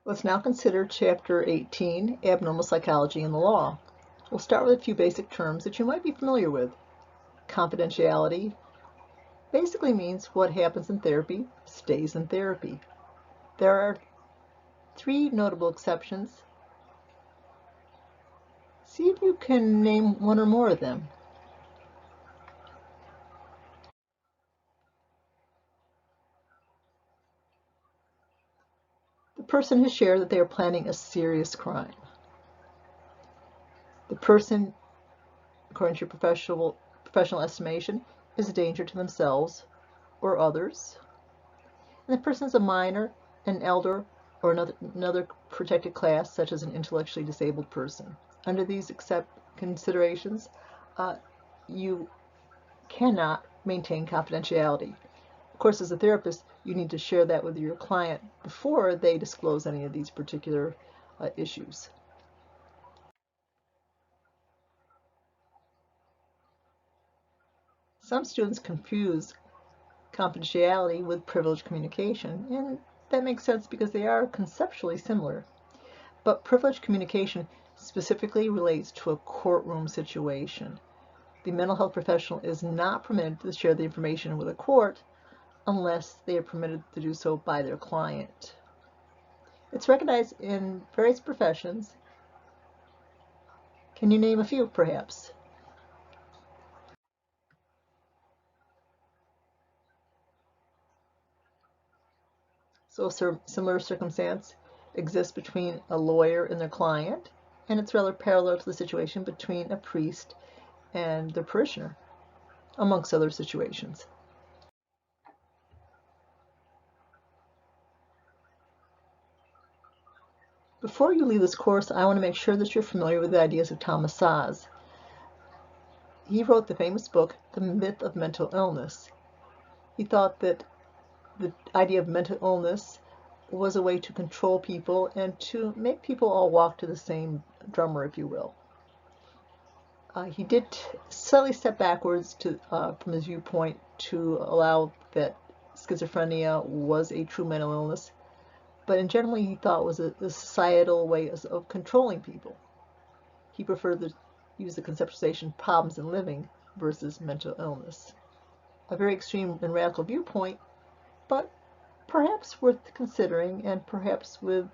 Let's now consider Chapter 18, Abnormal Psychology in the Law. We'll start with a few basic terms that you might be familiar with. Confidentiality basically means what happens in therapy stays in therapy. There are three notable exceptions. See if you can name one or more of them. The person has shared that they are planning a serious crime. The person, according to your professional estimation, is a danger to themselves or others. And the person is a minor, an elder, or another protected class, such as an intellectually disabled person. Under these considerations, you cannot maintain confidentiality. Of course, as a therapist, you need to share that with your client before they disclose any of these particular issues. Some students confuse confidentiality with privileged communication, and that makes sense because they are conceptually similar. But privileged communication specifically relates to a courtroom situation. The mental health professional is not permitted to share the information with a court unless they are permitted to do so by their client. It's recognized in various professions. Can you name a few, perhaps? So a similar circumstance exists between a lawyer and their client, and it's rather parallel to the situation between a priest and their parishioner, amongst other situations. Before you leave this course, I want to make sure that you're familiar with the ideas of Thomas Szasz. He wrote the famous book, The Myth of Mental Illness. He thought that the idea of mental illness was a way to control people and to make people all walk to the same drummer, if you will. He did slightly step backwards from his viewpoint to allow that schizophrenia was a true mental illness, but in general he thought it was a societal way of controlling people. He preferred to use the conceptualization problems in living versus mental illness. A very extreme and radical viewpoint, but perhaps worth considering and perhaps with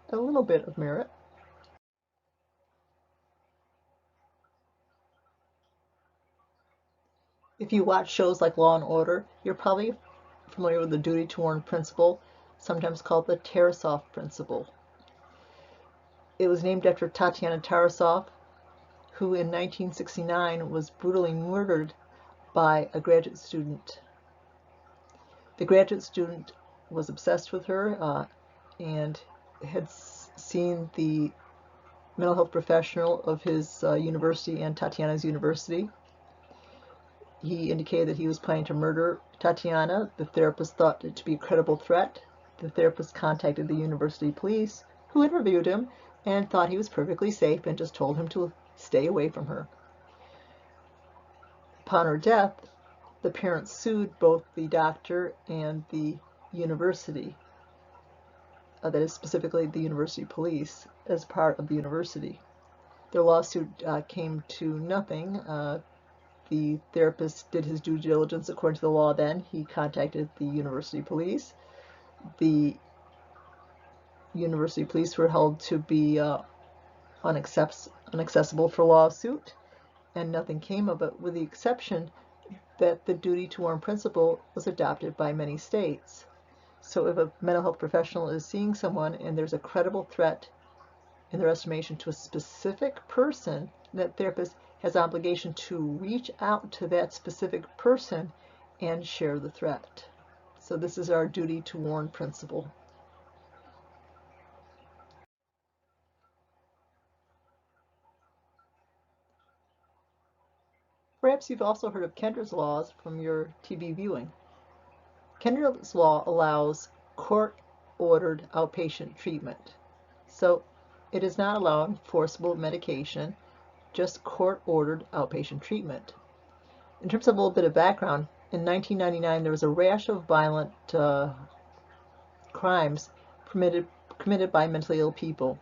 a little bit of merit. If you watch shows like Law and Order, you're probably familiar with the duty to warn principle, sometimes called the Tarasov principle. It was named after Tatiana Tarasov, who in 1969 was brutally murdered by a graduate student. The graduate student was obsessed with her and had seen the mental health professional of his university and Tatiana's university. He indicated that he was planning to murder Tatiana. The therapist thought it to be a credible threat. The therapist contacted the university police, who interviewed him and thought he was perfectly safe and just told him to stay away from her. Upon her death, the parents sued both the doctor and the university, that is specifically the university police, as part of the university. Their lawsuit came to nothing. The therapist did his due diligence according to the law then. He contacted the university police. The university police were held to be unaccessible for lawsuit, and nothing came of it, with the exception that the duty to warn principle was adopted by many states. So if a mental health professional is seeing someone and there's a credible threat in their estimation to a specific person, that therapist has obligation to reach out to that specific person and share the threat. So this is our duty to warn principle. Perhaps you've also heard of Kendra's laws from your TV viewing. Kendra's law allows court-ordered outpatient treatment. So it does not allow forcible medication, just court-ordered outpatient treatment. In terms of a little bit of background, in 1999 there was a rash of violent crimes committed by mentally ill people.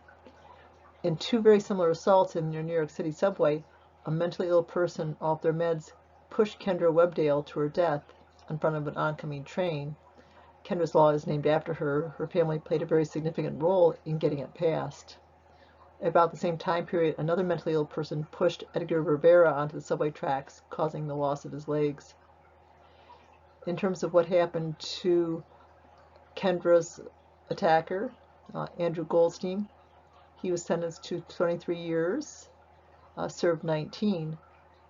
In two very similar assaults in the New York City subway, a mentally ill person off their meds pushed Kendra Webdale to her death in front of an oncoming train. Kendra's law is named after her. Her family played a very significant role in getting it passed. At about the same time period, another mentally ill person pushed Edgar Rivera onto the subway tracks, causing the loss of his legs. In terms of what happened to Kendra's attacker, Andrew Goldstein, he was sentenced to 23 years, served 19.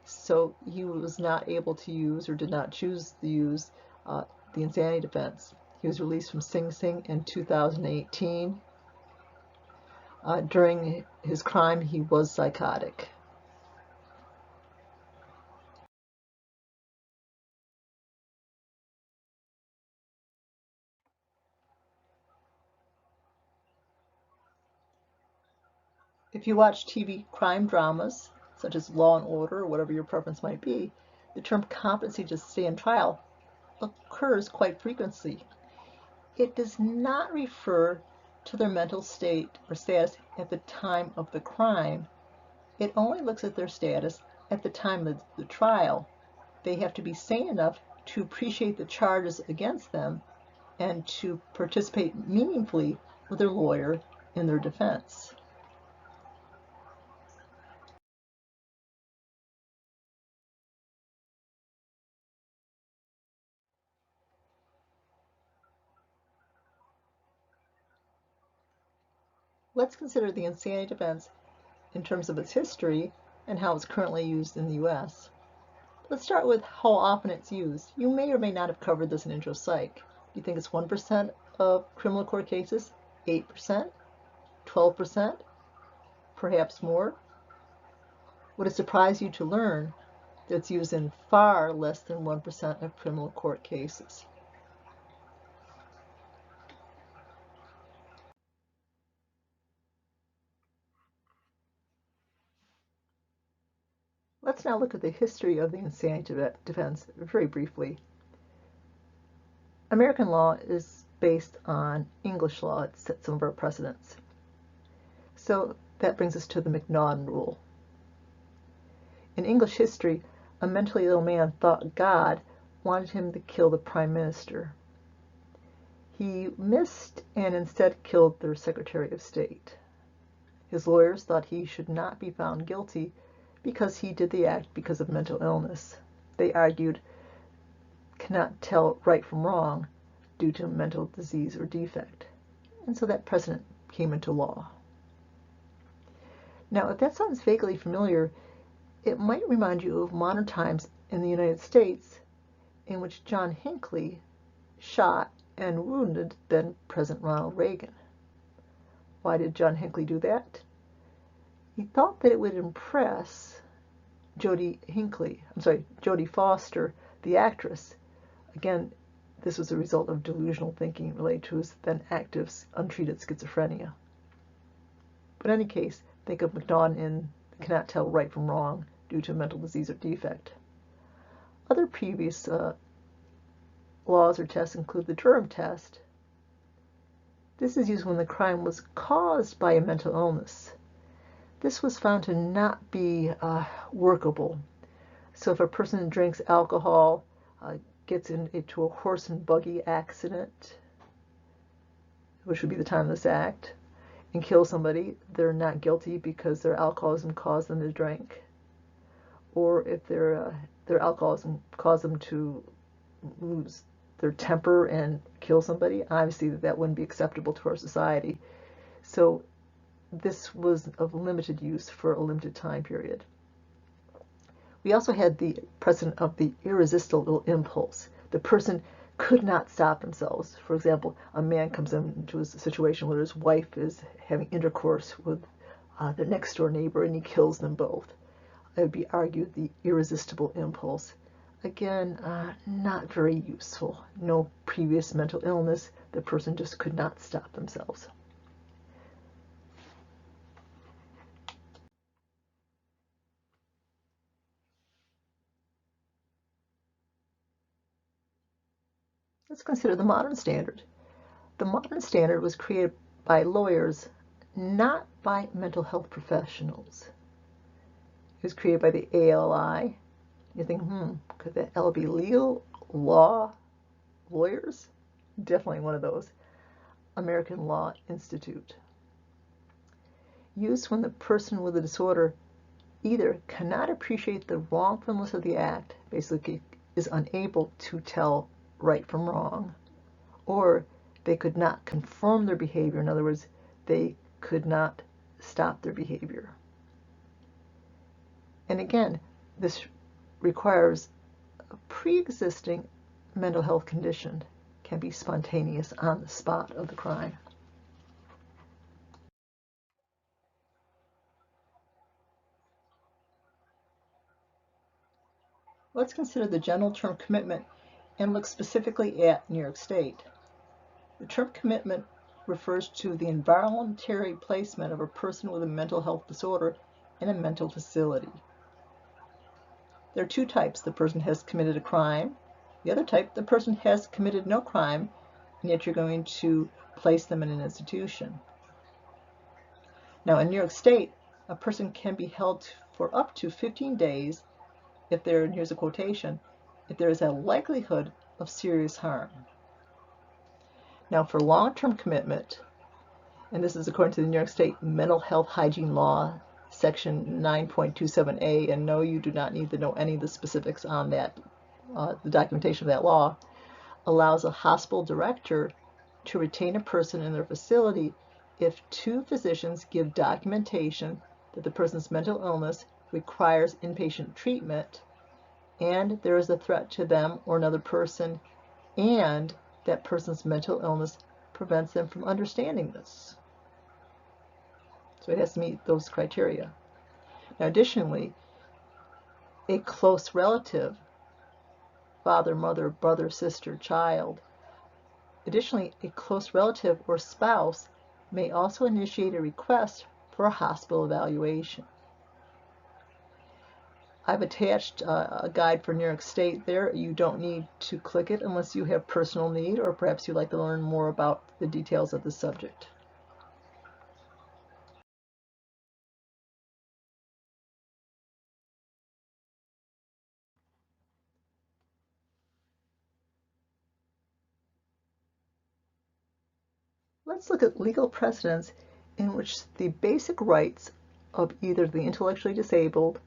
So he was not able to use, or did not choose to use, the insanity defense. He was released from Sing Sing in 2018. During his crime, he was psychotic. If you watch TV crime dramas, such as Law and Order, or whatever your preference might be, the term competency to stand trial occurs quite frequently. It does not refer to their mental state or status at the time of the crime. It only looks at their status at the time of the trial. They have to be sane enough to appreciate the charges against them and to participate meaningfully with their lawyer in their defense. Let's consider the insanity defense in terms of its history and how it's currently used in the US. Let's start with how often it's used. You may or may not have covered this in Intro Psych. Do you think it's 1% of criminal court cases? 8%? 12%? Perhaps more? Would it surprise you to learn that it's used in far less than 1% of criminal court cases? Let's now look at the history of the insanity defense very briefly. American law is based on English law. It sets some of our precedents. So that brings us to the McNaughton rule. In English history, a mentally ill man thought God wanted him to kill the Prime Minister. He missed and instead killed their Secretary of State. His lawyers thought he should not be found guilty because he did the act because of mental illness. They argued, cannot tell right from wrong due to mental disease or defect. And so that precedent came into law. Now, if that sounds vaguely familiar, it might remind you of modern times in the United States in which John Hinckley shot and wounded then President Ronald Reagan. Why did John Hinckley do that? He thought that it would impress Jodie Foster, the actress. Again, this was a result of delusional thinking related to his then active, untreated schizophrenia. But in any case, think of McNaughton in cannot tell right from wrong due to mental disease or defect. Other previous laws or tests include the Durham test. This is used when the crime was caused by a mental illness. This was found to not be workable. So if a person drinks alcohol, gets into a horse and buggy accident, which would be the time of this act, and kills somebody, they're not guilty because their alcoholism caused them to drink. Or if their alcoholism caused them to lose their temper and kill somebody, obviously that wouldn't be acceptable to our society. So this was of limited use for a limited time period. We also had the precedent of the irresistible impulse. The person could not stop themselves. For example, a man comes into a situation where his wife is having intercourse with their next door neighbor and he kills them both. It would be argued the irresistible impulse. Again, not very useful. No previous mental illness. The person just could not stop themselves. Let's consider the modern standard. The modern standard was created by lawyers, not by mental health professionals. It was created by the ALI. You think, could the L be legal? Law? Lawyers? Definitely one of those. American Law Institute. Used when the person with the disorder either cannot appreciate the wrongfulness of the act, basically is unable to tell right from wrong, or they could not conform their behavior. In other words, they could not stop their behavior. And again, this requires a pre-existing mental health condition, can be spontaneous on the spot of the crime. Let's consider the general term commitment and look specifically at New York State. The term commitment refers to the involuntary placement of a person with a mental health disorder in a mental facility. There are two types. The person has committed a crime. The other type, the person has committed no crime, and yet you're going to place them in an institution. Now, in New York State, a person can be held for up to 15 days if there, and here's a quotation, if there is a likelihood of serious harm. Now, for long-term commitment, and this is according to the New York State Mental Health Hygiene Law, Section 9.27a, and no, you do not need to know any of the specifics on that. The documentation of that law allows a hospital director to retain a person in their facility if two physicians give documentation that the person's mental illness requires inpatient treatment, and there is a threat to them or another person, and that person's mental illness prevents them from understanding this. So it has to meet those criteria. Now, additionally, a close relative, father, mother, brother, sister, child, additionally, a close relative or spouse may also initiate a request for a hospital evaluation. I've attached a guide for New York State there. You don't need to click it unless you have personal need, or perhaps you'd like to learn more about the details of the subject. Let's look at legal precedents in which the basic rights of either the intellectually disabled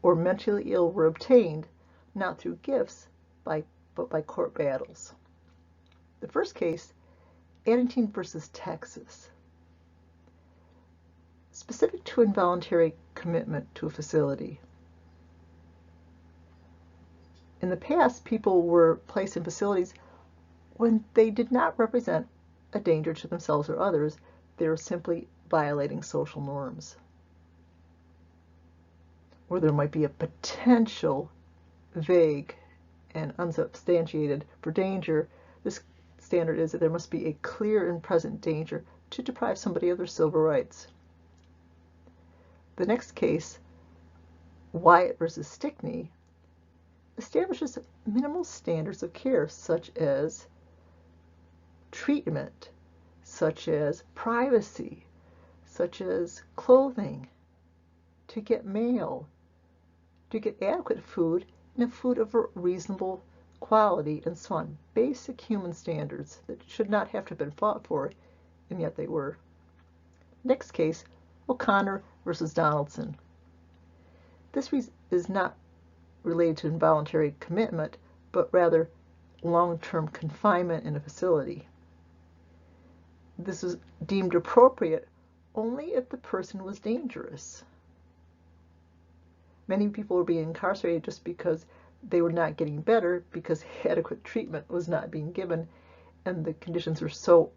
or mentally ill were obtained, not through gifts, but by court battles. The first case, Addington versus Texas. Specific to involuntary commitment to a facility. In the past, people were placed in facilities when they did not represent a danger to themselves or others. They were simply violating social norms. Or there might be a potential vague and unsubstantiated for danger. This standard is that there must be a clear and present danger to deprive somebody of their civil rights. The next case, Wyatt versus Stickney, establishes minimal standards of care such as treatment, such as privacy, such as clothing, to get mail, to get adequate food, and food of a reasonable quality, and so on. Basic human standards that should not have to have been fought for, and yet they were. Next case, O'Connor versus Donaldson. This is not related to involuntary commitment, but rather long-term confinement in a facility. This is deemed appropriate only if the person was dangerous. Many people were being incarcerated just because they were not getting better, because adequate treatment was not being given, and the conditions were so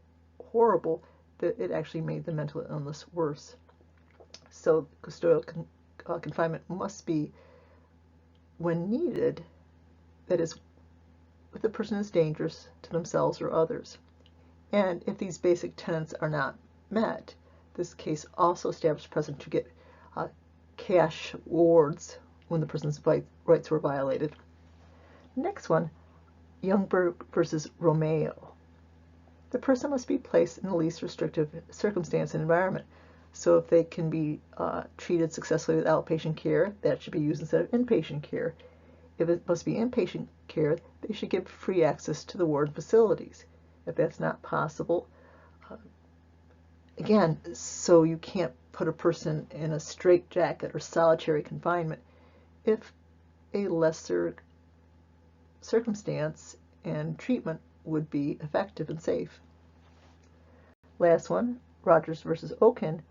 horrible that it actually made the mental illness worse. So custodial confinement must be when needed, that is, if the person is dangerous to themselves or others. And if these basic tenets are not met, this case also established precedent to get cash awards when the person's rights were violated. Next one, Youngberg versus Romeo. the person must be placed in the least restrictive circumstance and environment. So if they can be treated successfully with outpatient care, that should be used instead of inpatient care. If it must be inpatient care, they should give free access to the ward facilities. If that's not possible, again, so you can't put a person in a straitjacket or solitary confinement. If a lesser circumstance and treatment would be effective and safe. Last one, Rogers versus Oken,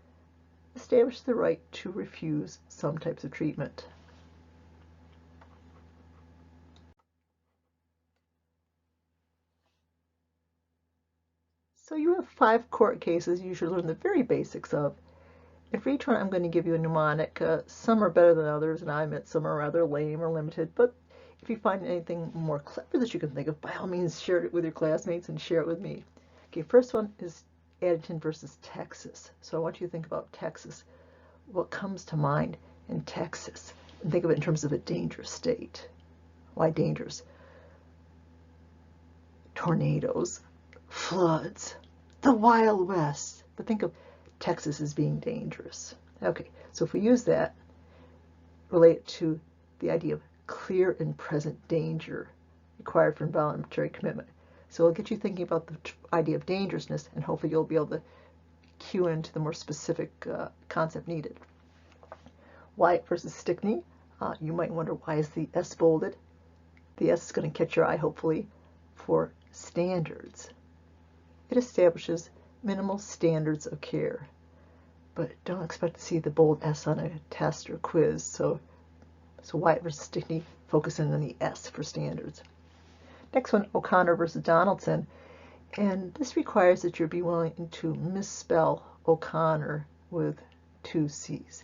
established the right to refuse some types of treatment. So you have 5 court cases you should learn the very basics of. And for each one, I'm going to give you a mnemonic. Some are better than others, and I admit some are rather lame or limited, but if you find anything more clever that you can think of, by all means, share it with your classmates and share it with me. Okay, first one is Addington versus Texas. So I want you to think about Texas. What comes to mind in Texas? And think of it in terms of a dangerous state. Why dangerous? Tornadoes, floods, the Wild West. But think of Texas as being dangerous. Okay, so if we use that, relate it to the idea of clear and present danger required for involuntary commitment. So it'll get you thinking about the idea of dangerousness, and hopefully you'll be able to cue into the more specific concept needed. Wyatt versus Stickney. You might wonder, why is the S bolded? The S is going to catch your eye, hopefully, for standards. It establishes minimal standards of care, but don't expect to see the bold S on a test or quiz. So Wyatt versus Stickney, focusing on the S for standards. Next one, O'Connor versus Donaldson, and this requires that you be willing to misspell O'Connor with 2 C's.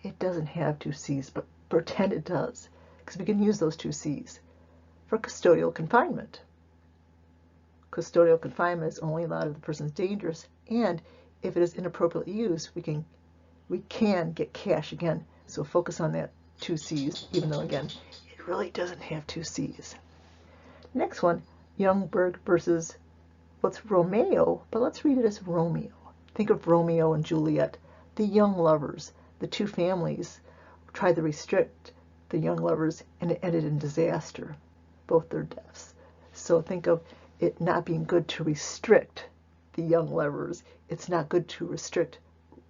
It doesn't have 2 C's, but pretend it does, because we can use those 2 C's for custodial confinement. Custodial confinement is only allowed if the person is dangerous, and if it is inappropriately used, we can get cash again. So focus on that 2 C's, even though, again, it really doesn't have 2 C's. Next one, Youngberg versus, what's Romeo, but let's read it as Romeo. Think of Romeo and Juliet, the young lovers. The 2 families tried to restrict the young lovers, and it ended in disaster, both their deaths. So think of it not being good to restrict the young lovers. It's not good to restrict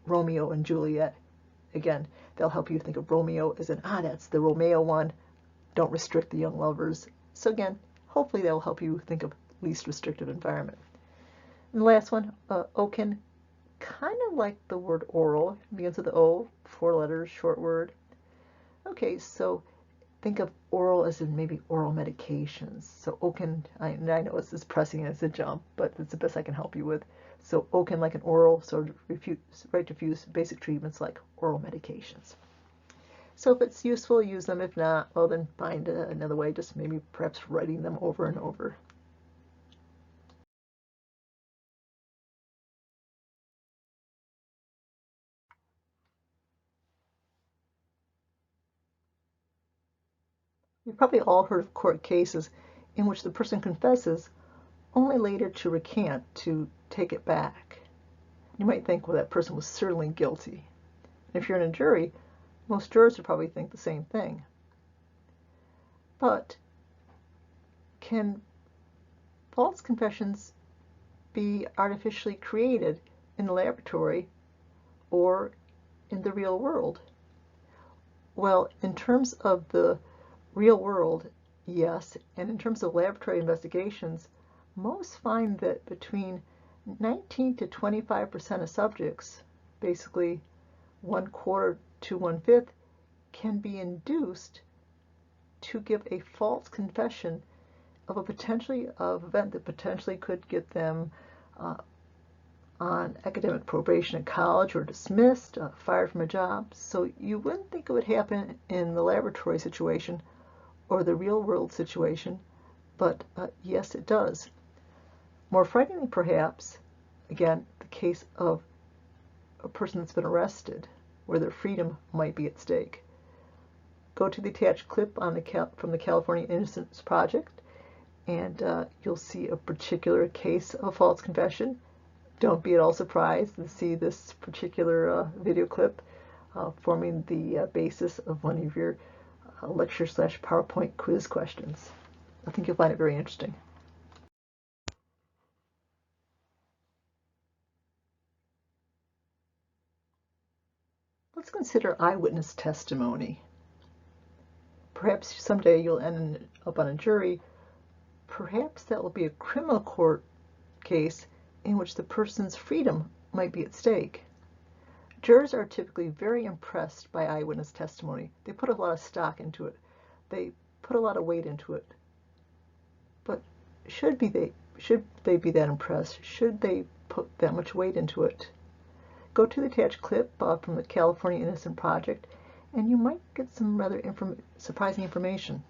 Romeo and Juliet. Again, they'll help you think of Romeo as an, that's the Romeo one. Don't restrict the young lovers. So again, hopefully that will help you think of least restrictive environment. And the last one, Oken, kind of like the word oral. It begins with the O, 4 letters, short word. Okay, so think of oral as in maybe oral medications. So Oken, I know it's as pressing as a jump, but it's the best I can help you with. So Oken like an oral, so right to refuse basic treatments like oral medications. So if it's useful, use them. If not, well, then find another way, just maybe perhaps writing them over and over. You've probably all heard of court cases in which the person confesses only later to recant, to take it back. You might think, well, that person was certainly guilty. And if you're in a jury, most jurors would probably think the same thing. But can false confessions be artificially created in the laboratory or in the real world? Well, in terms of the real world, yes. And in terms of laboratory investigations, most find that between 19 to 25% of subjects, basically 1/4 to 1/5, can be induced to give a false confession of a event that potentially could get them on academic probation at college, or dismissed, fired from a job. So you wouldn't think it would happen in the laboratory situation or the real world situation, but yes, it does. More frightening, perhaps, again, the case of a person that's been arrested, where their freedom might be at stake. Go to the attached clip on from the California Innocence Project, and you'll see a particular case of a false confession. Don't be at all surprised to see this particular video clip forming the basis of one of your lecture/PowerPoint quiz questions. I think you'll find it very interesting. Let's consider eyewitness testimony. Perhaps someday you'll end up on a jury. Perhaps that will be a criminal court case in which the person's freedom might be at stake. Jurors are typically very impressed by eyewitness testimony. They put a lot of stock into it. They put a lot of weight into it. But should they be that impressed? Should they put that much weight into it? Go to the attached clip from the California Innocent Project, and you might get some rather surprising information.